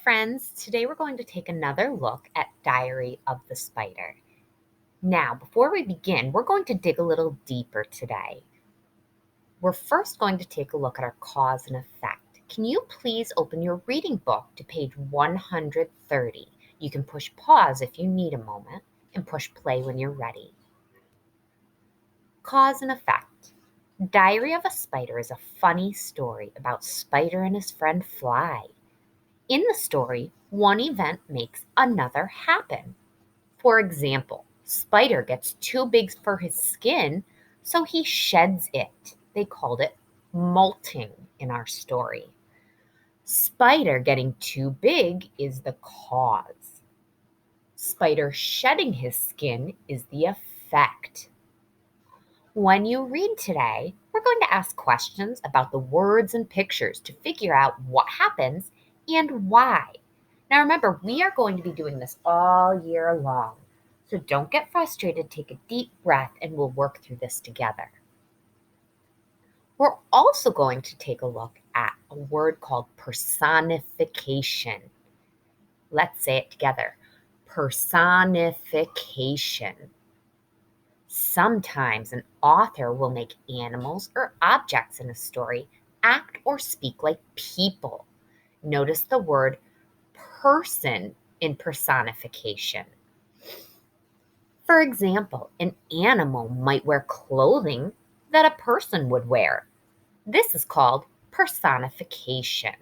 friends. Today we're going to take another look at Diary of the Spider. Now, before we begin, we're going to dig a little deeper today. We're first going to take a look at our cause and effect. Can you please open your reading book to page 130? You can push pause if you need a moment and push play when you're ready. Cause and effect. Diary of a Spider is a funny story about Spider and his friend Fly. In the story, one event makes another happen. For example, Spider gets too big for his skin, so he sheds it. They called it molting in our story. Spider getting too big is the cause. Spider shedding his skin is the effect. When you read today, we're going to ask questions about the words and pictures to figure out what happens and why. Now remember, we are going to be doing this all year long, so don't get frustrated, take a deep breath, and we'll work through this together. We're also going to take a look at a word called personification. Let's say it together. Personification. Sometimes an author will make animals or objects in a story act or speak like people. Notice the word person in personification. For example, an animal might wear clothing that a person would wear. This is called personification.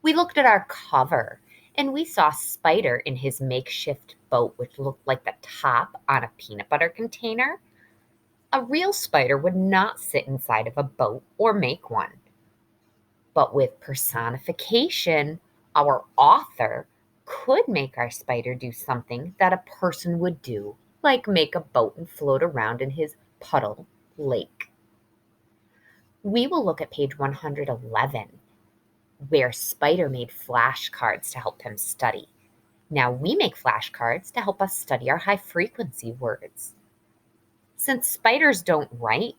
We looked at our cover and we saw Spider in his makeshift boat, which looked like the top on a peanut butter container. A real spider would not sit inside of a boat or make one. But with personification, our author could make our spider do something that a person would do, like make a boat and float around in his puddle lake. We will look at page 111, where Spider made flashcards to help him study. Now we make flashcards to help us study our high-frequency words. Since spiders don't write,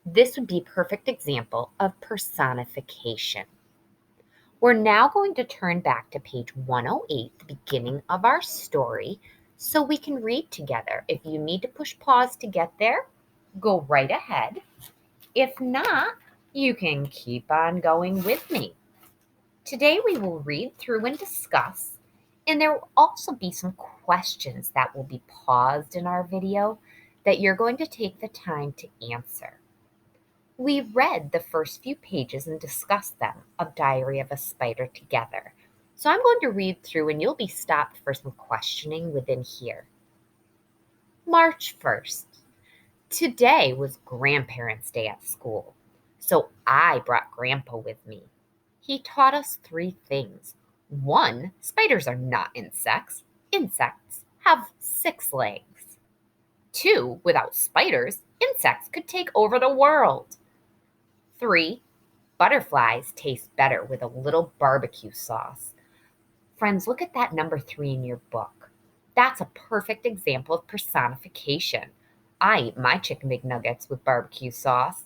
this would be a perfect example of personification. We're now going to turn back to page 108, the beginning of our story, so we can read together. If you need to push pause to get there, go right ahead. If not, you can keep on going with me. Today we will read through and discuss, and there will also be some questions that will be paused in our video that you're going to take the time to answer. We read the first few pages and discussed them of Diary of a Spider together. So I'm going to read through and you'll be stopped for some questioning within here. March 1st. Today was Grandparents' Day at school, so I brought Grandpa with me. He taught us 3 things. 1, spiders are not insects. Insects have 6 legs. 2, without spiders, insects could take over the world. 3, butterflies taste better with a little barbecue sauce. Friends, look at that number 3 in your book. That's a perfect example of personification. I eat my chicken McNuggets with barbecue sauce.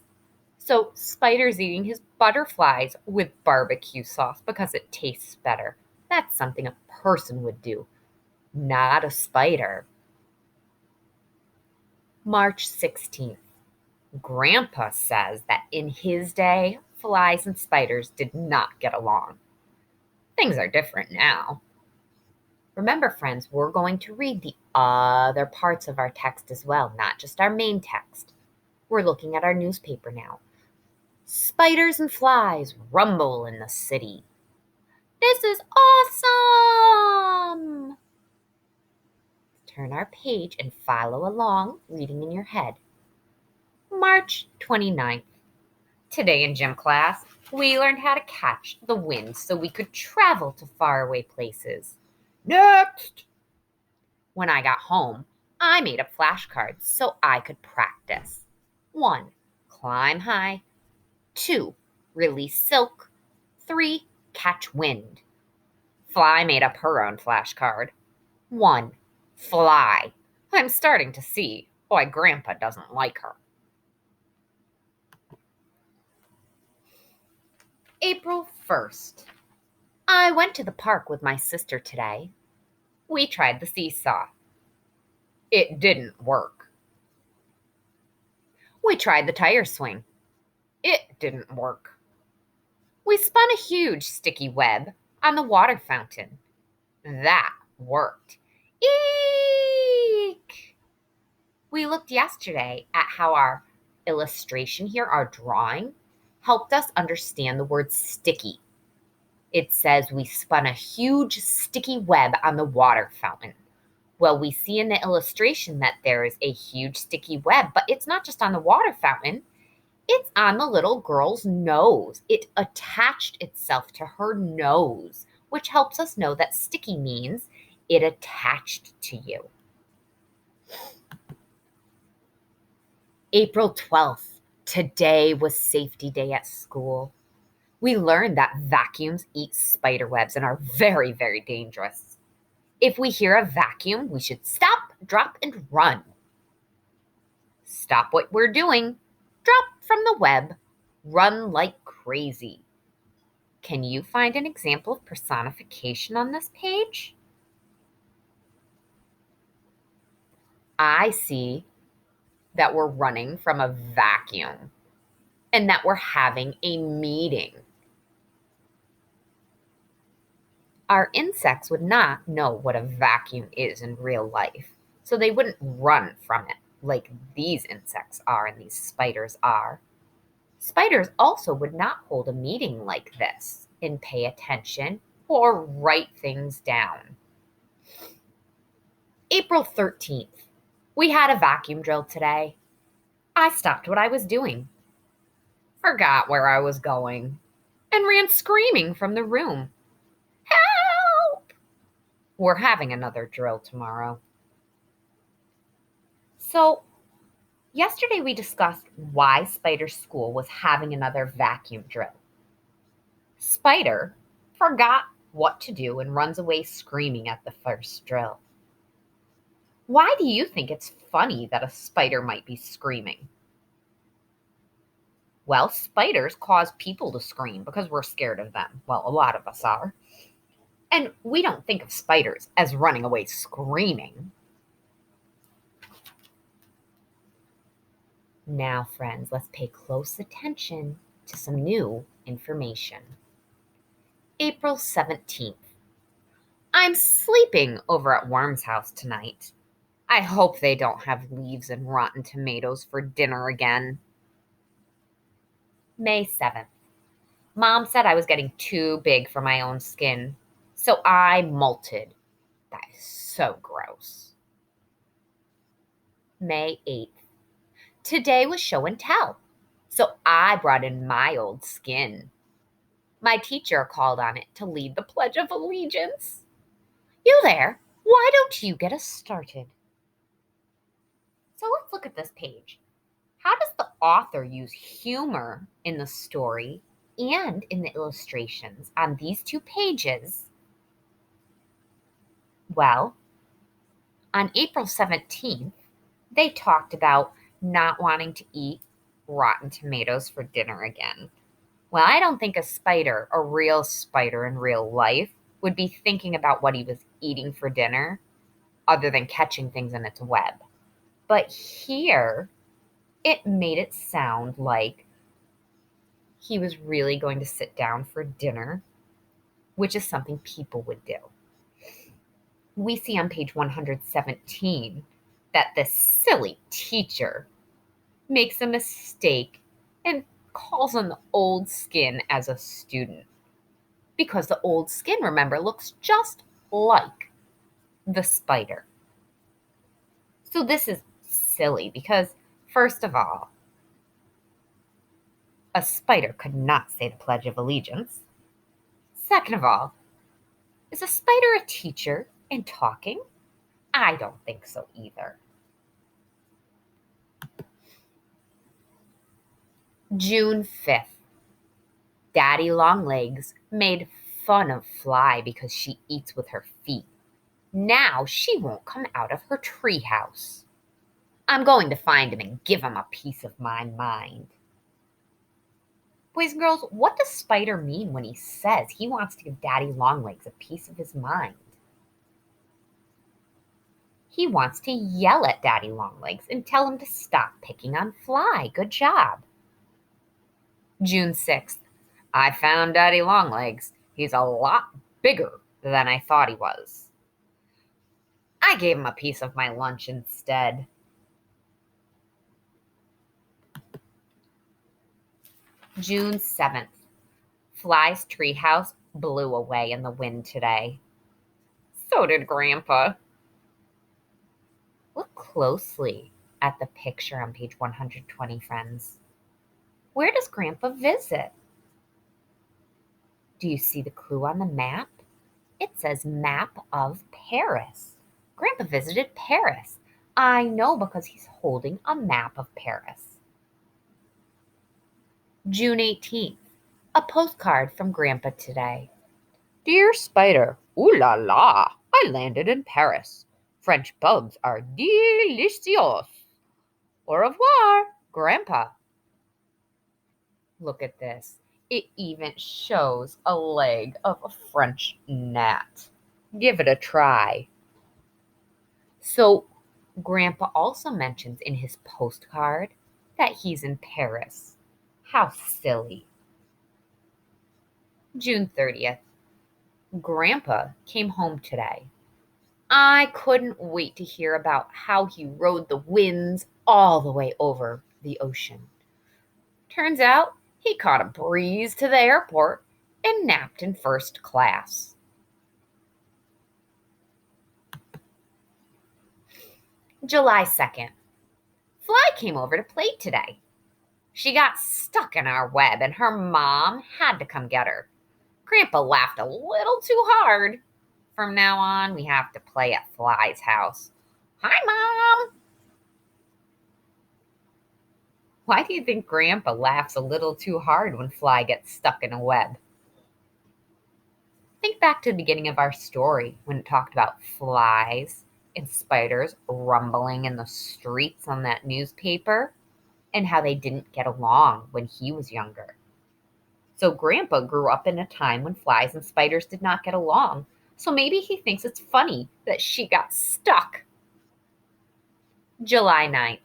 So Spider's eating his butterflies with barbecue sauce because it tastes better. That's something a person would do, not a spider. March 16th. Grandpa says that in his day, flies and spiders did not get along. Things are different now. Remember, friends, we're going to read the other parts of our text as well, not just our main text. We're looking at our newspaper now. Spiders and flies rumble in the city. This is awesome! Turn our page and follow along, reading in your head. March 29th. Today in gym class, we learned how to catch the wind so we could travel to faraway places. Next! When I got home, I made up flashcards so I could practice. 1, climb high. 2, release silk. 3, catch wind. Fly made up her own flashcard. 1, fly. I'm starting to see why Grandpa doesn't like her. April 1st. I went to the park with my sister today. We tried the seesaw. It didn't work. We tried the tire swing. It didn't work. We spun a huge sticky web on the water fountain. That worked. Eek! We looked yesterday at how our illustration here, our drawing, helped us understand the word sticky. It says we spun a huge sticky web on the water fountain. Well, we see in the illustration that there is a huge sticky web, but it's not just on the water fountain. It's on the little girl's nose. It attached itself to her nose, which helps us know that sticky means it attached to you. April 12th. Today was safety day at school. We learned that vacuums eat spider webs and are very, very dangerous. If we hear a vacuum, we should stop, drop, and run. Stop what we're doing. Drop from the web. Run like crazy. Can you find an example of personification on this page? I see that we're running from a vacuum and that we're having a meeting. Our insects would not know what a vacuum is in real life, so they wouldn't run from it like these insects are and these spiders are. Spiders also would not hold a meeting like this and pay attention or write things down. April 13th. We had a vacuum drill today. I stopped what I was doing, forgot where I was going, and ran screaming from the room. Help! We're having another drill tomorrow. So, yesterday we discussed why Spider School was having another vacuum drill. Spider forgot what to do and runs away screaming at the first drill. Why do you think it's funny that a spider might be screaming? Well, spiders cause people to scream because we're scared of them. Well, a lot of us are. And we don't think of spiders as running away screaming. Now, friends, let's pay close attention to some new information. April 17th. I'm sleeping over at Worm's house tonight. I hope they don't have leaves and rotten tomatoes for dinner again. May 7th. Mom said I was getting too big for my own skin, so I molted. That is so gross. May 8th. Today was show and tell, so I brought in my old skin. My teacher called on it to lead the Pledge of Allegiance. You there, why don't you get us started? So let's look at this page. How does the author use humor in the story and in the illustrations on these two pages? Well, on April 17th, they talked about not wanting to eat rotten tomatoes for dinner again. Well, I don't think a spider, a real spider in real life, would be thinking about what he was eating for dinner other than catching things in its web. But here, it made it sound like he was really going to sit down for dinner, which is something people would do. We see on page 117 that this silly teacher makes a mistake and calls on the old skin as a student. Because the old skin, remember, looks just like the spider. So this is silly because, first of all, a spider could not say the Pledge of Allegiance. Second of all, is a spider a teacher and talking? I don't think so either. June 5th. Daddy Longlegs made fun of Fly because she eats with her feet. Now she won't come out of her treehouse. I'm going to find him and give him a piece of my mind. Boys and girls, what does Spider mean when he says he wants to give Daddy Longlegs a piece of his mind? He wants to yell at Daddy Longlegs and tell him to stop picking on Fly. Good job. June 6th. I found Daddy Longlegs. He's a lot bigger than I thought he was. I gave him a piece of my lunch instead. June 7th. Fly's treehouse blew away in the wind today. So did Grandpa. Look closely at the picture on page 120, friends. Where does Grandpa visit? Do you see the clue on the map? It says Map of Paris. Grandpa visited Paris. I know because he's holding a map of Paris. June 18th. A postcard from Grandpa today. Dear Spider, ooh la la, I landed in Paris. French bugs are delicious. Au revoir, Grandpa. Look at this. It even shows a leg of a French gnat. Give it a try. So, Grandpa also mentions in his postcard that he's in Paris. How silly. June 30th. Grandpa came home today. I couldn't wait to hear about how he rode the winds all the way over the ocean. Turns out he caught a breeze to the airport and napped in first class. July 2nd. Fly came over to play today. She got stuck in our web and her mom had to come get her. Grandpa laughed a little too hard. From now on, we have to play at Fly's house. Hi, Mom! Why do you think Grandpa laughs a little too hard when Fly gets stuck in a web? Think back to the beginning of our story when it talked about flies and spiders rumbling in the streets on that newspaper and how they didn't get along when he was younger. So Grandpa grew up in a time when flies and spiders did not get along. So maybe he thinks it's funny that she got stuck. July 9th.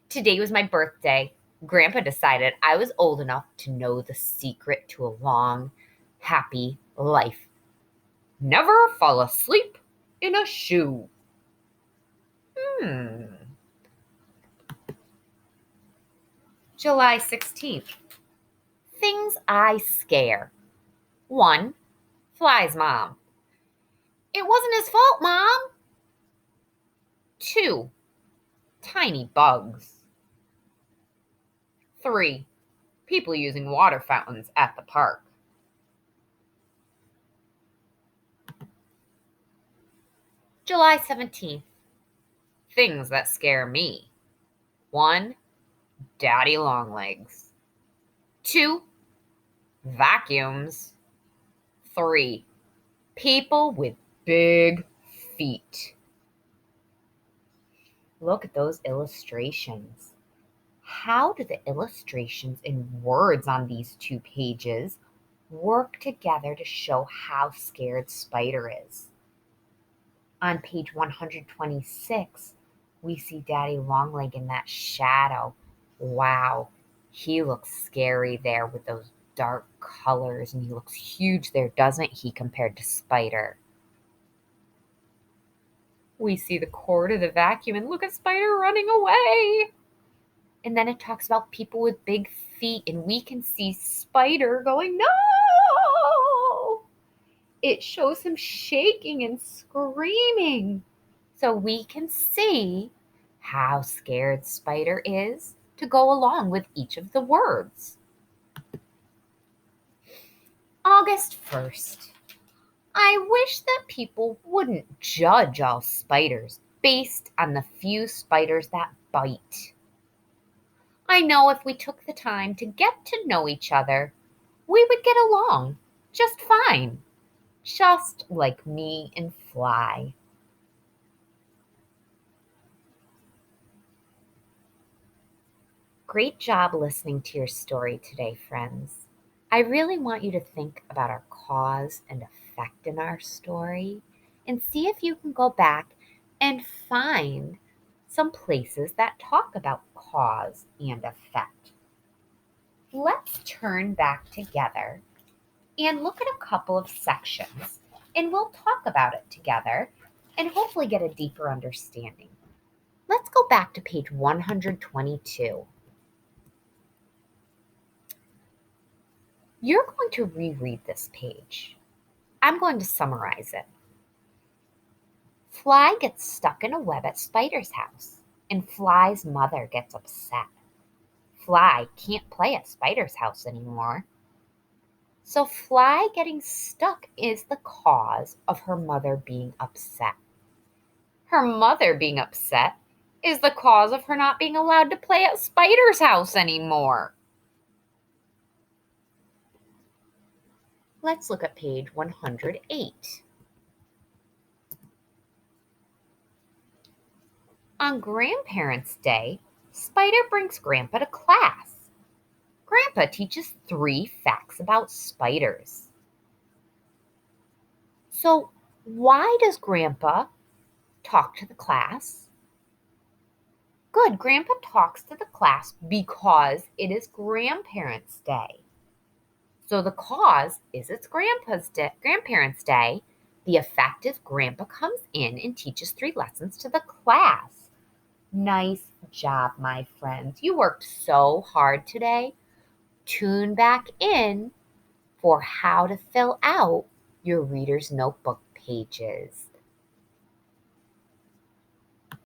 Today was my birthday. Grandpa decided I was old enough to know the secret to a long, happy life. Never fall asleep in a shoe. July 16th. Things I scare. 1. Fly's mom. It wasn't his fault, Mom. 2. Tiny bugs. 3. People using water fountains at the park. July 17th. Things that scare me. 1. Daddy Longlegs. 2. Vacuums. 3. People with big feet. Look at those illustrations. How do the illustrations and words on these 2 pages work together to show how scared Spider is? On page 126, we see Daddy Longleg in that shadow. Wow, he looks scary there with those dark colors, and he looks huge there, doesn't he, compared to Spider? We see the cord of the vacuum, and look at Spider running away. And then it talks about people with big feet, and we can see Spider going, no! It shows him shaking and screaming. So we can see how scared Spider is to go along with each of the words. August 1st. I wish that people wouldn't judge all spiders based on the few spiders that bite. I know if we took the time to get to know each other, we would get along just fine, just like me and Fly. Great job listening to your story today, friends. I really want you to think about our cause and effect in our story and see if you can go back and find some places that talk about cause and effect. Let's turn back together and look at a couple of sections, and we'll talk about it together and hopefully get a deeper understanding. Let's go back to page 122. You're going to reread this page. I'm going to summarize it. Fly gets stuck in a web at Spider's house, and Fly's mother gets upset. Fly can't play at Spider's house anymore. So Fly getting stuck is the cause of her mother being upset. Her mother being upset is the cause of her not being allowed to play at Spider's house anymore. Let's look at page 108. On Grandparents' Day, Spider brings Grandpa to class. Grandpa teaches 3 facts about spiders. So, why does Grandpa talk to the class? Good, Grandpa talks to the class because it is Grandparents' Day. So the cause is it's Grandparents' Day. The effect is Grandpa comes in and teaches 3 lessons to the class. Nice job, my friends. You worked so hard today. Tune back in for how to fill out your reader's notebook pages.